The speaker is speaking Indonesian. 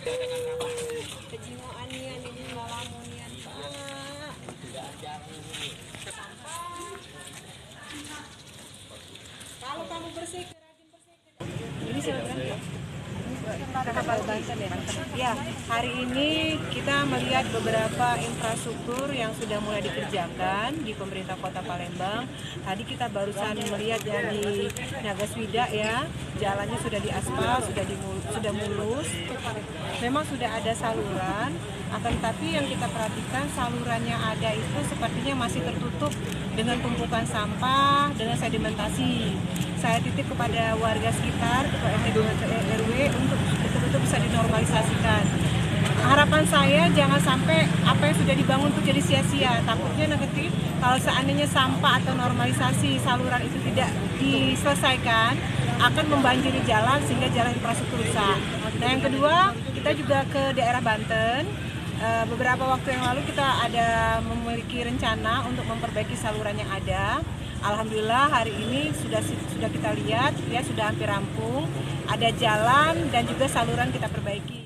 Kejingoanian ini lalamunian Pak. Kalau kamu bersih, rajin bersih. Ini siapa ya? Banten ya. Ya, hari ini kita melihat beberapa infrastruktur yang sudah mulai dikerjakan di pemerintah Kota Palembang. Tadi kita barusan melihat yang di Nagaswida ya, jalannya sudah diaspal, sudah mulus. Memang sudah ada saluran, akan tetapi yang kita perhatikan salurannya ada itu sepertinya masih tertutup dengan tumpukan sampah, dengan sedimentasi. Saya titip kepada warga sekitar, ketua RT dan RW untuk betul-betul bisa dinormalisasikan. Harapan saya jangan sampai apa yang sudah dibangun itu jadi sia-sia. Takutnya nanti kalau seandainya sampah atau normalisasi saluran itu tidak diselesaikan, akan membanjiri jalan sehingga jalan infrastruktur rusak. Nah yang kedua, kita juga ke daerah Banten. Beberapa waktu yang lalu kita ada memiliki rencana untuk memperbaiki saluran yang ada. Alhamdulillah hari ini sudah kita lihat ya sudah hampir rampung. Ada jalan dan juga saluran kita perbaiki.